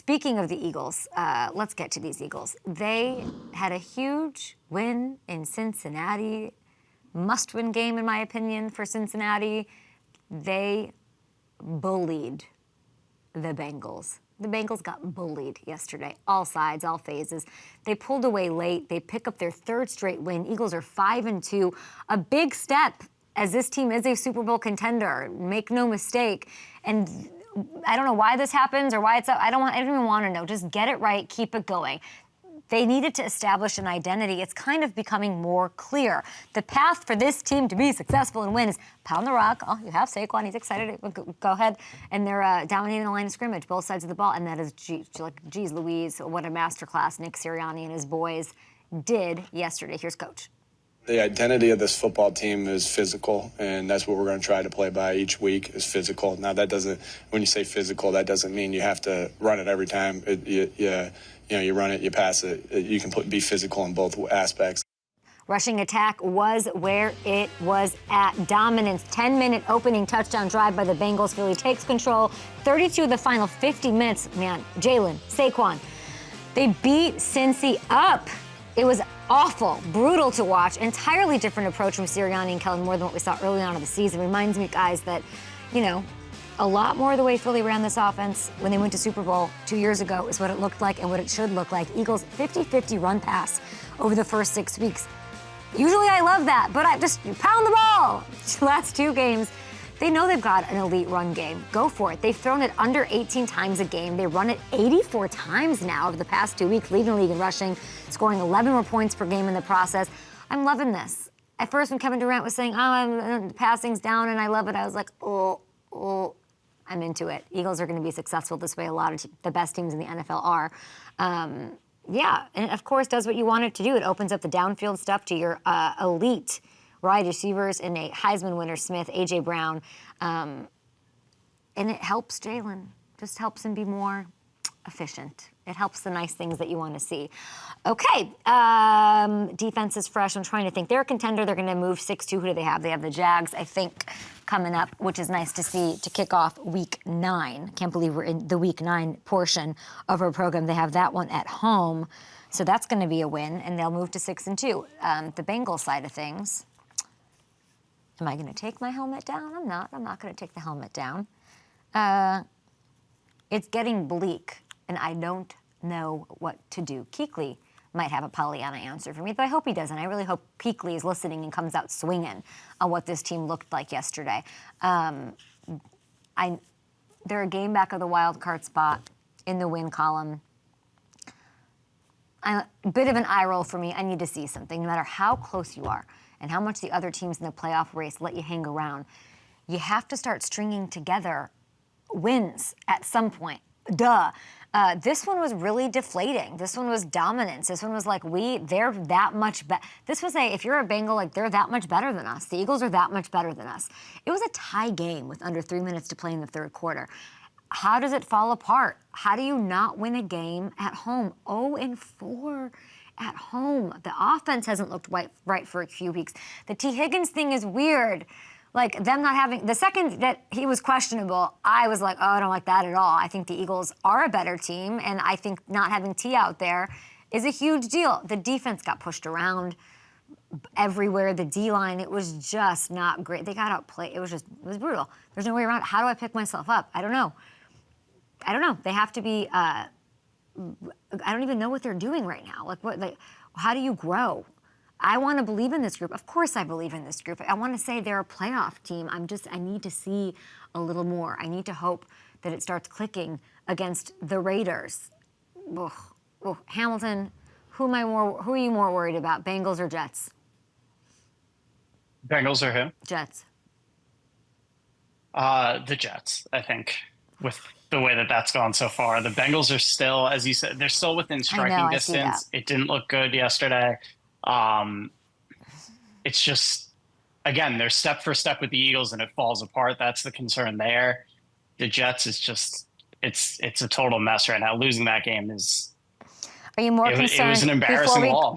Speaking of the Eagles, let's get to these Eagles. They had a huge win in Cincinnati. Must-win game, in my opinion, for Cincinnati. They bullied the Bengals. The Bengals got bullied yesterday, all sides, all phases. They pulled away late. They pick up their third straight win. Eagles are 5-2. A big step, as this team is a Super Bowl contender. Make no mistake. And I don't know why this happens or why it's up. I don't even want to know. Just get it right. Keep it going. They needed to establish an identity. It's kind of becoming more clear. The path for this team to be successful and win is pound the rock. Oh, you have Saquon. He's excited. Go ahead. And they're dominating the line of scrimmage, both sides of the ball. And that is, geez Louise, what a masterclass Nick Sirianni and his boys did yesterday. Here's Coach. The identity of this football team is physical, and that's what we're going to try to play by each week is physical. Now, that doesn't, when you say physical, that doesn't mean you have to run it every time. You run it, you pass it. You can be physical in both aspects. Rushing attack was where it was at. Dominance. 10-minute opening touchdown drive by the Bengals. Philly takes control. 32 of the final 50 minutes. Man, Jalen, Saquon. They beat Cincy up. It was awful, brutal to watch. Entirely different approach from Sirianni and Kellen, more than what we saw early on in the season. Reminds me, guys, that, a lot more of the way Philly ran this offense when they went to Super Bowl 2 years ago is what it looked like and what it should look like. Eagles 50-50 run pass over the first 6 weeks. Usually I love that, but you pound the ball. Last 2 games, they know they've got an elite run game. Go for it. They've thrown it under 18 times a game. They run it 84 times now over the past 2 weeks, leading the league in rushing, scoring 11 more points per game in the process. I'm loving this. At first, when Kevin Durant was saying, passing's down and I love it, I was like, I'm into it. Eagles are going to be successful this way. A lot of the best teams in the NFL are. And it, of course, does what you want it to do. It opens up the downfield stuff to your elite wide receivers in a Heisman winner, Smith, A.J. Brown. And it helps Jalen. Just helps him be more efficient. It helps the nice things that you want to see. Okay, defense is fresh. I'm trying to think. They're a contender. They're going to move 6-2. Who do they have? They have the Jags, I think, coming up, which is nice to see to kick off Week 9. Can't believe we're in the Week 9 portion of our program. They have that one at home, so that's going to be a win, and they'll move to 6-2. The Bengals side of things, am I going to take my helmet down? I'm not. I'm not going to take the helmet down. It's getting bleak, and I don't know what to do. Kuechly might have a Pollyanna answer for me, but I hope he doesn't. I really hope Kuechly is listening and comes out swinging on what this team looked like yesterday. They're a game back of the wild card spot in the win column. A bit of an eye roll for me. I need to see something. No matter how close you are and how much the other teams in the playoff race let you hang around, you have to start stringing together wins at some point. Duh. This one was really deflating. This one was dominance. This one was like, they're that much better. This was if you're a Bengal, they're that much better than us. The Eagles are that much better than us. It was a tie game with under 3 minutes to play in the third quarter. How does it fall apart? How do you not win a game at home? 0-4 at home. The offense hasn't looked right for a few weeks. The T. Higgins thing is weird. Them not having, the second that he was questionable, I was like, I don't like that at all. I think the Eagles are a better team, and I think not having T out there is a huge deal. The defense got pushed around everywhere. The D-line, it was just not great. They got outplayed. It was brutal. There's no way around it. How do I pick myself up? I don't know. They have to be, I don't even know what they're doing right now. How do you grow? I want to believe in this group. Of course I believe in this group. I want to say they're a playoff team. I need to see a little more. I need to hope that it starts clicking against the Raiders. Hamilton, who are you more worried about, Bengals or Jets? Bengals or who? Jets. The Jets, I think, with the way that's gone so far. The Bengals are still, as you said, they're still within striking distance. It didn't look good yesterday. It's just, again, they're step for step with the Eagles and it falls apart. That's the concern there. The Jets is just, it's a total mess right now. Losing that game is, are you more concerned? It was an embarrassing loss.